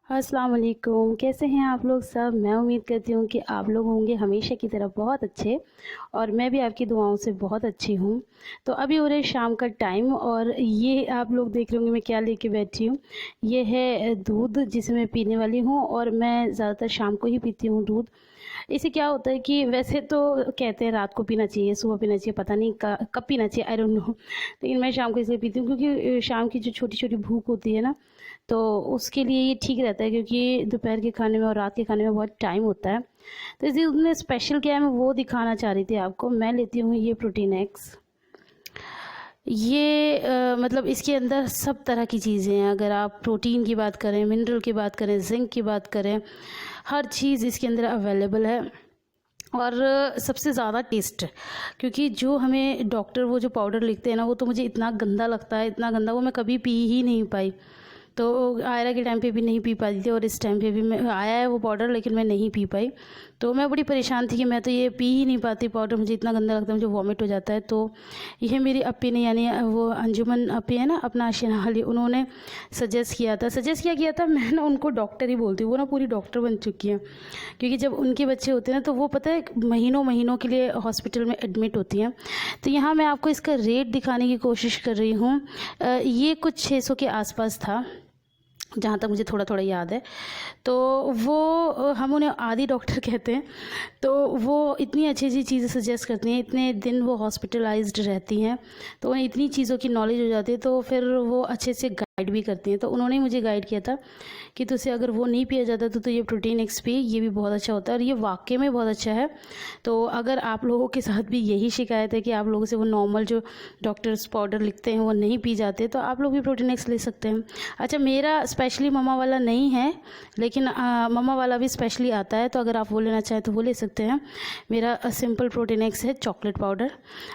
अस्सलाम वालेकुम, कैसे हैं आप लोग सब। मैं उम्मीद करती हूँ कि आप लोग होंगे हमेशा की तरह बहुत अच्छे और मैं भी आपकी दुआओं से बहुत अच्छी हूँ। तो अभी हो रहा है शाम का टाइम और ये आप लोग देख रहे होंगे मैं क्या लेके बैठी हूँ। ये है दूध जिसे मैं पीने वाली हूँ और मैं ज़्यादातर शाम को ही पीती हूँ दूध। इससे क्या होता है कि वैसे तो कहते हैं रात को पीना चाहिए, सुबह पीना चाहिए, पता नहीं कब पीना चाहिए, आई डोंट नो। लेकिन मैं शाम को इसलिए पीती हूँ क्योंकि शाम की जो छोटी-छोटी भूख होती है ना, तो उसके लिए ये ठीक रहता है क्योंकि दोपहर के खाने में और रात के खाने में बहुत टाइम होता है। तो इसलिए उसमें स्पेशल क्या है मैं वो दिखाना चाह रही थी आपको। मैं लेती हूँ ये प्रोटीन एक्स। ये मतलब इसके अंदर सब तरह की चीज़ें हैं। अगर आप प्रोटीन की बात करें, मिनरल की बात करें, जिंक की बात करें, हर चीज़ इसके अंदर अवेलेबल है। और सबसे ज़्यादा टेस्ट, क्योंकि जो हमें डॉक्टर वो जो पाउडर लिखते हैं ना, वो तो मुझे इतना गंदा लगता है, इतना गंदा, वो मैं कभी पी ही नहीं पाई। तो आयरा के टाइम पे भी नहीं पी पाती थी और इस टाइम पे भी मैं आया है वो पाउडर, लेकिन मैं नहीं पी पाई। तो मैं बड़ी परेशान थी कि मैं तो ये पी ही नहीं पाती पाउडर, मुझे इतना गंदा लगता है, मुझे वॉमिट हो जाता है। तो ये मेरी अपी ने, यानी वो अंजुमन अपी है ना अपना आशियाना वाली, उन्होंने सजेस्ट किया था। मैं ना उनको डॉक्टर ही बोलती हूँ, वो ना पूरी डॉक्टर बन चुकी हैं। क्योंकि जब उनके बच्चे होते हैं ना, तो वो पता है महीनों महीनों के लिए हॉस्पिटल में एडमिट होती हैं। तो यहाँ मैं आपको इसका रेट दिखाने की कोशिश कर रही हूँ। ये कुछ 600 के आसपास था, जहाँ तक मुझे थोड़ा थोड़ा याद है। तो वो हम उन्हें आदि डॉक्टर कहते हैं। तो वो इतनी अच्छी अच्छी चीज़ें सजेस्ट करती हैं, इतने दिन वो हॉस्पिटलाइज्ड रहती हैं, तो उन्हें इतनी चीज़ों की नॉलेज हो जाती है, तो फिर वो अच्छे से गाइड भी करती हैं। तो उन्होंने मुझे गाइड किया था कि तुझसे अगर वो नहीं पिया जाता तो ये प्रोटीन एक्स पी, ये भी बहुत अच्छा होता है और ये वाकई में बहुत अच्छा है। तो अगर आप लोगों के साथ भी यही शिकायत है कि आप लोगों से वो नॉर्मल जो डॉक्टर्स पाउडर लिखते हैं वो नहीं पी जाते, तो आप लोग भी प्रोटीन एक्स ले सकते हैं। अच्छा, मेरा स्पेशली ममा वाला नहीं है, लेकिन ममा वाला भी स्पेशली आता है, तो अगर आप वो लेना चाहें तो वो ले सकते हैं। मेरा सिंपल प्रोटीन एक्स है चॉकलेट पाउडर।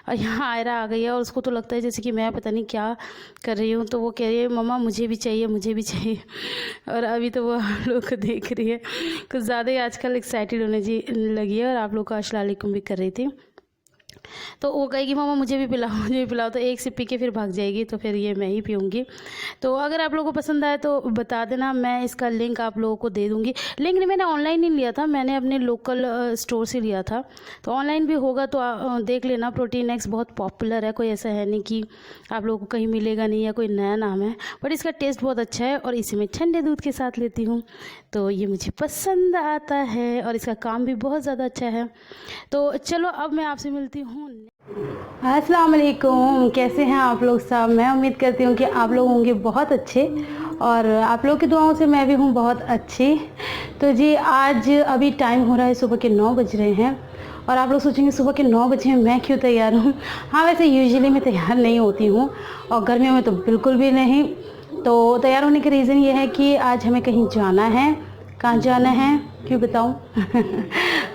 और यहाँ आयरा आ गई है और उसको तो लगता है जैसे कि मैं पता नहीं क्या कर रही हूँ, तो वो कह रही है मम्मा मुझे भी चाहिए, मुझे भी चाहिए। और अभी तो वो आप लोग को देख रही है, कुछ ज़्यादा ही आजकल एक्साइटेड होने जी लगी है और आप लोग को अस्सलाम वालेकुम भी कर रही थी। तो वो कहेगी मामा मुझे भी पिलाओ, मुझे भी पिलाओ, तो एक सिप पी के फिर भाग जाएगी, तो फिर ये मैं ही पीऊँगी। तो अगर आप लोगों को पसंद आए तो बता देना, मैं इसका लिंक आप लोगों को दे दूँगी। लिंक नहीं, मैंने ऑनलाइन नहीं लिया था, मैंने अपने लोकल स्टोर से लिया था। तो ऑनलाइन भी होगा तो देख लेना। प्रोटीन एक्स बहुत पॉपुलर है, कोई ऐसा है नहीं कि आप लोगों को कहीं मिलेगा नहीं या कोई नया नाम है, बट इसका टेस्ट बहुत अच्छा है और इसे मैं ठंडे दूध के साथ लेती हूँ, तो ये मुझे पसंद आता है और इसका काम भी बहुत ज़्यादा अच्छा है। तो चलो अब मैं आपसे मिलती हूँ। अस्सलाम वालेकुम, कैसे हैं आप लोग सब। मैं उम्मीद करती हूँ कि आप लोग होंगे बहुत अच्छे और आप लोग की दुआओं से मैं भी हूँ बहुत अच्छी। तो जी आज अभी टाइम हो रहा है, सुबह के 9 बज रहे हैं और आप लोग सोचेंगे सुबह के 9 बजे मैं क्यों तैयार हूँ। हाँ, वैसे यूजुअली मैं तैयार नहीं होती हूँ और गर्मियों में तो बिल्कुल भी नहीं। तो तैयार होने का रीज़न ये है कि आज हमें कहीं जाना है। कहाँ जाना है क्यों बताऊँ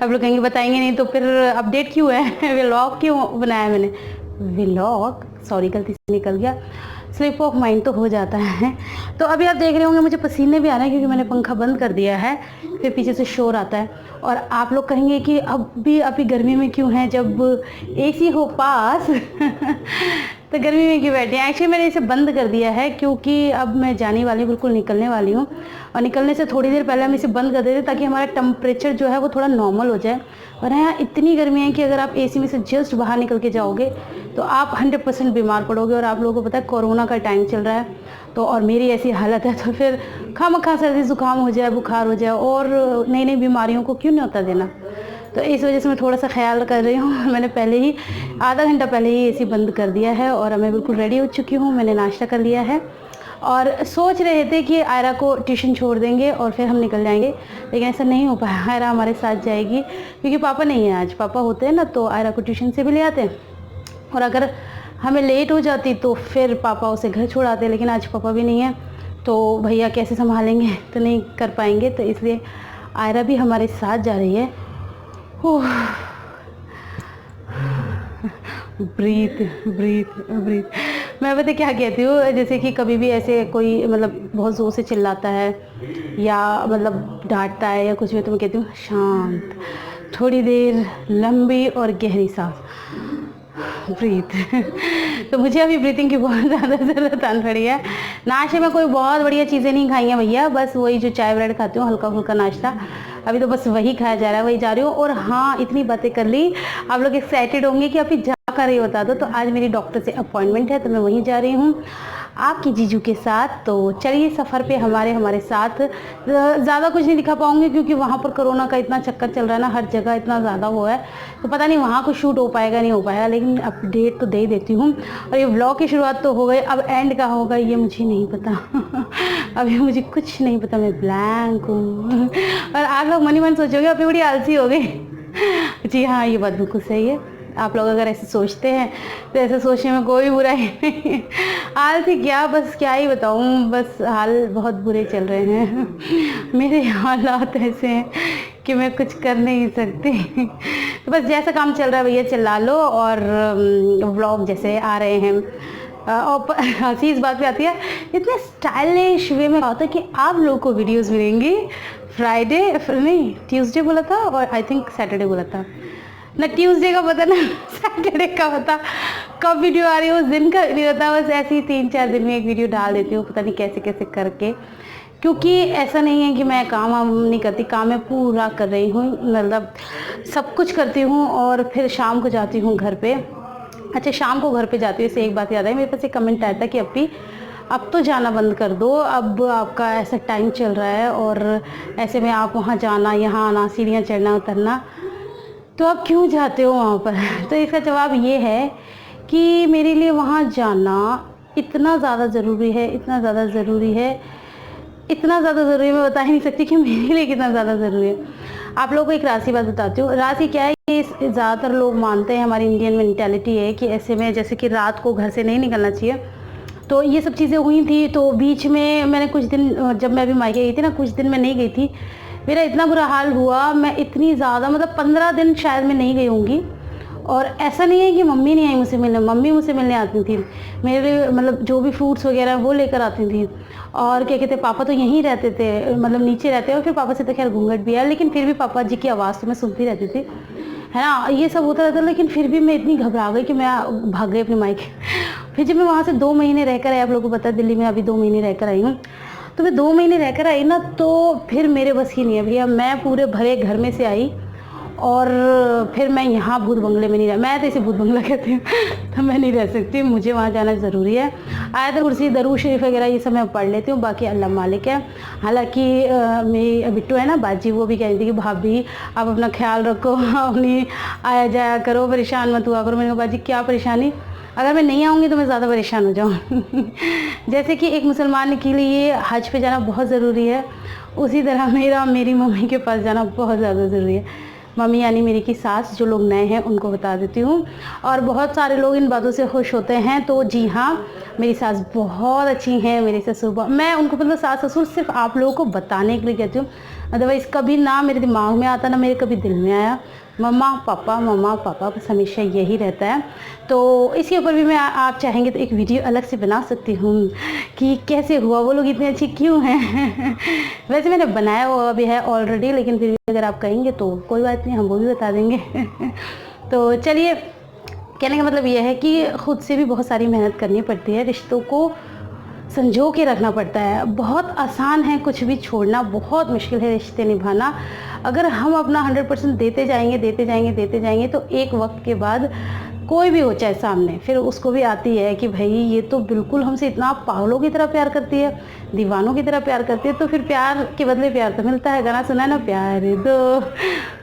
आप लोग कहेंगे बताएंगे नहीं तो फिर अपडेट क्यों है व्लॉग क्यों बनाया मैंने, व्लॉग, सॉरी गलती से निकल गया, स्लिप ऑफ माइंड तो हो जाता है। तो अभी आप देख रहे होंगे मुझे पसीने भी आ रहे हैं क्योंकि मैंने पंखा बंद कर दिया है, फिर पीछे से शोर आता है। और आप लोग कहेंगे कि अभी गर्मी में क्यों है जब एसी हो पास तो गर्मी में क्यों बैठे हैं। एक्चुअली मैंने इसे बंद कर दिया है क्योंकि अब मैं जाने वाली हूँ, बिल्कुल निकलने वाली हूँ और निकलने से थोड़ी देर पहले हम इसे बंद कर देते ताकि हमारा टेम्परेचर जो है वो थोड़ा नॉर्मल हो जाए। और यहाँ इतनी गर्मी है कि अगर आप एसी में से जस्ट बाहर निकल के जाओगे तो आप 100% बीमार पड़ोगे। और आप लोगों को पता है कोरोना का टाइम चल रहा है, तो और मेरी ऐसी हालत है, तो फिर खामखा सर्दी ज़ुकाम हो जाए, बुखार हो जाए और नई नई बीमारियों को क्यों नहीं होता देना। तो इस वजह से मैं थोड़ा सा ख्याल कर रही हूँ। मैंने पहले ही आधा घंटा पहले ही एसी बंद कर दिया है और मैं बिल्कुल रेडी हो चुकी हूँ। मैंने नाश्ता कर लिया है और सोच रहे थे कि आयरा को ट्यूशन छोड़ देंगे और फिर हम निकल जाएंगे, लेकिन ऐसा नहीं हो पाया। आयरा हमारे साथ जाएगी क्योंकि पापा नहीं है आज। पापा होते हैं ना तो आयरा को ट्यूशन से भी ले आते हैं और अगर हमें लेट हो जाती तो फिर पापा उसे घर छोड़ आते, लेकिन आज पापा भी नहीं है तो भैया कैसे संभालेंगे, तो नहीं कर पाएंगे। तो इसलिए आयरा भी हमारे साथ जा रही है। Breathe breathe breathe. मैं पता क्या कहती हूँ, जैसे कि कभी भी ऐसे कोई मतलब बहुत ज़ोर से चिल्लाता है या मतलब डांटता है या कुछ भी, तो मैं कहती हूँ शांत, थोड़ी देर लंबी और गहरी सांस। ब्रीथ। तो मुझे अभी ब्रीथिंग की बहुत ज़्यादा ज़रूरत आन पड़ी है। नाश्ते में कोई बहुत बढ़िया चीज़ें नहीं खाई हैं भैया, बस वही जो चाय ब्रेड खाती हूँ, हल्का फुल्का नाश्ता, अभी तो बस वही खाया जा रहा है, वही जा रही हूँ। और हाँ, इतनी बातें कर ली, आप लोग एक्साइटेड होंगे कि अभी जा कर ही बता दो। तो आज मेरी डॉक्टर से अपॉइंटमेंट है, तो मैं वहीं जा रही हूँ आपकी जीजू के साथ। तो चलिए सफ़र पे हमारे साथ। ज़्यादा कुछ नहीं दिखा पाऊँगी क्योंकि वहाँ पर कोरोना का इतना चक्कर चल रहा है ना, हर जगह इतना ज़्यादा वो है, तो पता नहीं वहाँ कुछ शूट हो पाएगा नहीं हो पाएगा, लेकिन अपडेट तो दे ही देती हूँ। और ये व्लॉग की शुरुआत तो हो गई, अब एंड का होगा ये मुझे नहीं पता। अभी मुझे कुछ नहीं पता, मैं ब्लैंक हूँ। और आप लोग मन ही मन सोचोगे अभी बड़ी आलसी हो गई। जी हाँ, ये बात बिल्कुल सही है। आप लोग अगर ऐसे सोचते हैं तो ऐसे सोचने में कोई बुराई नहीं। आलसी क्या, बस क्या ही बताऊँ, बस हाल बहुत बुरे चल रहे हैं। मेरे हालात ऐसे हैं कि मैं कुछ कर नहीं सकती। तो बस जैसा काम चल रहा है भैया चला लो, और व्लॉग जैसे आ रहे हैं। और हंसी इस बात पे आती है, इतने स्टाइलिश वे में होता है कि आप लोगों को वीडियोस मिलेंगी फ्राइडे, नहीं ट्यूसडे बोला था, और आई थिंक सैटरडे बोला था ना, ट्यूसडे का पता ना सैटरडे का पता, कब वीडियो आ रही है उस दिन का नहीं पता। बस ऐसे ही 3-4 दिन में एक वीडियो डाल देती हूँ, पता नहीं कैसे कैसे करके, क्योंकि ऐसा नहीं है कि मैं काम नहीं करती, काम मैं पूरा कर रही हूँ, मतलब सब कुछ करती हूँ। और फिर शाम को जाती हूँ घर पे। अच्छा, शाम को घर पे जाती हूँ, इससे एक बात याद है, मेरे पास एक कमेंट आया था कि अब तो जाना बंद कर दो, अब आपका ऐसा टाइम चल रहा है और ऐसे में आप वहाँ जाना, यहाँ आना, सीढ़ियाँ चढ़ना उतरना, तो आप क्यों जाते हो वहाँ पर। तो इसका जवाब ये है कि मेरे लिए वहाँ जाना इतना ज़्यादा ज़रूरी है, इतना ज़्यादा ज़रूरी है, इतना ज़्यादा ज़रूरी है, मैं बता ही नहीं सकती कि मेरे लिए कितना ज़्यादा ज़रूरी है। आप लोगों को एक राशि बात बताती हूँ। राशि क्या है, ये ज़्यादातर लोग मानते हैं, हमारी इंडियन मेंटालिटी है कि ऐसे में जैसे कि रात को घर से नहीं निकलना चाहिए। तो ये सब चीज़ें हुई थी, तो बीच में मैंने कुछ दिन, जब मैं अभी मायके गई थी ना, कुछ दिन मैं नहीं गई थी, मेरा इतना बुरा हाल हुआ, मैं इतनी ज़्यादा, मतलब 15 दिन शायद मैं नहीं गई होंगी। और ऐसा नहीं है कि मम्मी नहीं आई मुझसे मिलने, मम्मी मुझसे मिलने आती थी, मेरे मतलब जो भी फ्रूट्स वगैरह वो लेकर आती थी। और क्या कहते, पापा तो यहीं रहते थे, मतलब नीचे रहते हैं, और फिर पापा से तो खैर घूंघट भी है, लेकिन फिर भी पापा जी की आवाज़ तो मैं सुनती रहती थी, है ना, ये सब होता रहता। लेकिन फिर भी मैं इतनी घबरा गई कि मैं भाग गई अपने मायके। फिर जब मैं वहाँ से 2 महीने रहकर आई, आप लोगों को पता है दिल्ली में अभी 2 महीने रहकर आई हूँ, तो मैं 2 महीने रहकर आई ना, तो फिर मेरे बस ही नहीं है भैया, मैं पूरे भरे घर में से आई और फिर मैं यहाँ भूत बंगले में नहीं रह, मैं तो इसे भूत बंगला कहती हूँ, तो मैं नहीं रह सकती, मुझे वहाँ जाना ज़रूरी है। आयत कुर्सी, दरूद शरीफ वगैरह ये सब मैं पढ़ लेती हूँ, बाकी अल्लाह मालिक है। हालांकि मेरी बिट्टू है ना बाजी, वो भी कह रही थी कि भाभी आप अपना ख्याल रखो, अपनी आया जाया करो, परेशान मत हुआ करो। मैंने कहा बाजी क्या परेशानी, अगर मैं नहीं आऊँगी तो मैं ज़्यादा परेशान हो जाऊँ। जैसे कि एक मुसलमान के लिए हज पे जाना बहुत ज़रूरी है, उसी तरह मेरी मम्मी के पास जाना बहुत ज़्यादा ज़रूरी है। मम्मी यानी मेरी की सास, जो लोग नए हैं उनको बता देती हूँ। और बहुत सारे लोग इन बातों से खुश होते हैं, तो जी हाँ, मेरी सास बहुत अच्छी हैं, मेरे ससुर, मैं उनको मतलब सास ससुर सिर्फ आप लोगों को बताने के लिए कहती हूँ, अदरवाइज़ कभी ना मेरे दिमाग में आता ना मेरे कभी दिल में आया। मम्मा पापा बस हमेशा यही रहता है। तो इसके ऊपर भी मैं आप चाहेंगे तो एक वीडियो अलग से बना सकती हूँ कि कैसे हुआ, वो लोग इतने अच्छे क्यों हैं। वैसे मैंने बनाया हुआ भी है ऑलरेडी, लेकिन फिर भी अगर आप कहेंगे तो कोई बात नहीं, हम वो भी बता देंगे। तो चलिए, कहने का मतलब ये है कि ख़ुद से भी बहुत सारी मेहनत करनी पड़ती है, रिश्तों को संजो के रखना पड़ता है। बहुत आसान है कुछ भी छोड़ना, बहुत मुश्किल है रिश्ते निभाना। अगर हम अपना 100% देते जाएंगे तो एक वक्त के बाद कोई भी हो चाहे सामने, फिर उसको भी आती है कि भाई ये तो बिल्कुल हमसे इतना पागलों की तरह प्यार करती है, दीवानों की तरह प्यार करती है, तो फिर प्यार के बदले प्यार तो मिलता है। गाना सुना है ना, प्यार दो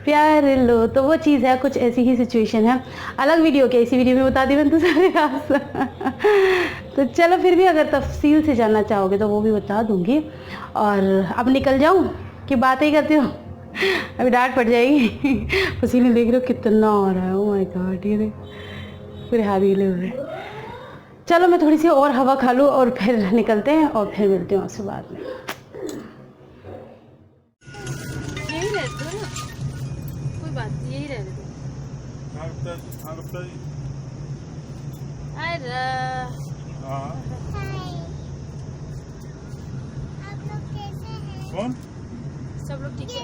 प्यार लो, तो वो चीज़ है, कुछ ऐसी ही सिचुएशन है। अलग वीडियो के इसी वीडियो में बता दी मैंने तो सारे राज। तो चलो, फिर भी अगर तफसील से जानना चाहोगे तो वो भी बता दूंगी। और अब निकल जाऊँ कि बात ही करती हूँ, अभी डांट पड़ जाएगी। पसीने देख रहे हो कितना हो रहा है, ओह माय गॉड, ये पूरे हाथ गीले हो रहे हैं। चलो मैं थोड़ी सी और हवा खा लूँ और फिर निकलते हैं, और फिर मिलते हैं आपसे बाद में। यही रहते हो ना, कोई बात नहीं, यही रह रहे। कौन? सब लोग ठीक है?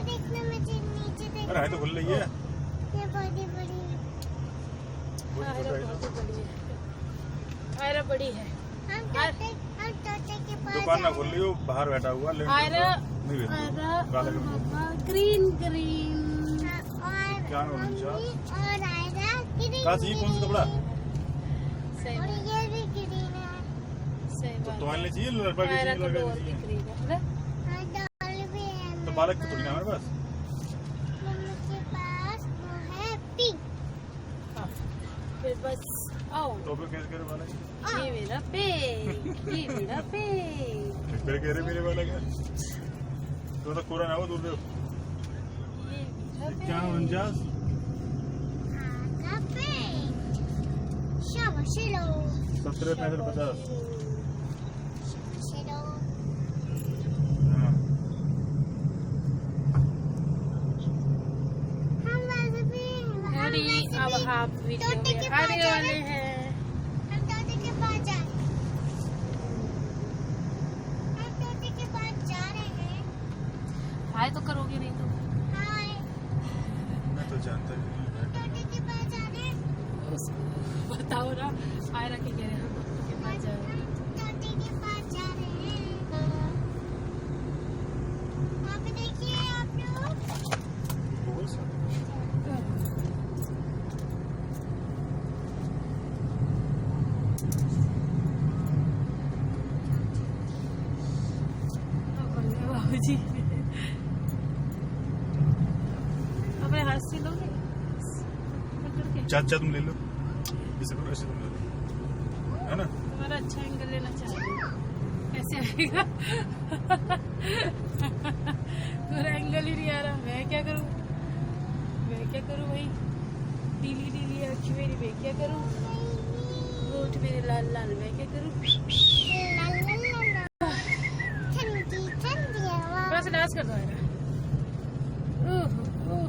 अरे तो खुल रही है। ये बड़ी बड़ी आयरा बहुत बड़ी है, आयरा बड़ी है। दुकान ना खोल लियो, बाहर बैठा हुआ आयरा आयरा ग्रीन ग्रीन क्या नाम है काशी कौन सा कपड़ा सही तो बात तुम्हारे लिए चाहिए लड़का के आयरा चाहिए तो लड़का डोर के दिख चाहिए रही है। तो बालक की थोड़ी ना हमारे पास फिर बस आओ तो फिर कैसे करे बालक ये मेरा पे, ये मेरा पे। फिर कह रहे मेरे बालक है तो कोरा ना हो दूर दे ये मेरा पे। क्या 49 17 65 50 हाँ हरी अब आप वीडियो में आने वाले हैं। हाय तो करोगे नहीं तो मैं तो जानता ही बताओ ना, आयरा के कह रहे हैं हम डॉक्टर के पास जा रहे हैं। बहुत सा बाबूजी अपने हाथ से लोगे पकड़ के। चाचा तुम ले लो इसे करो ऐसे तुम ले लो है ना तुम्हारा अच्छा एंगल लेना चाहिए, कैसे आएगा? मेरा एंगल ही नहीं आ रहा, मैं क्या करूं भाई? ढीली ढीली आँख मेरी, मैं क्या करूं? होठ मेरे लाल लाल, मैं क्या करूं? बस डांस कर दो आएगा। ओह ओह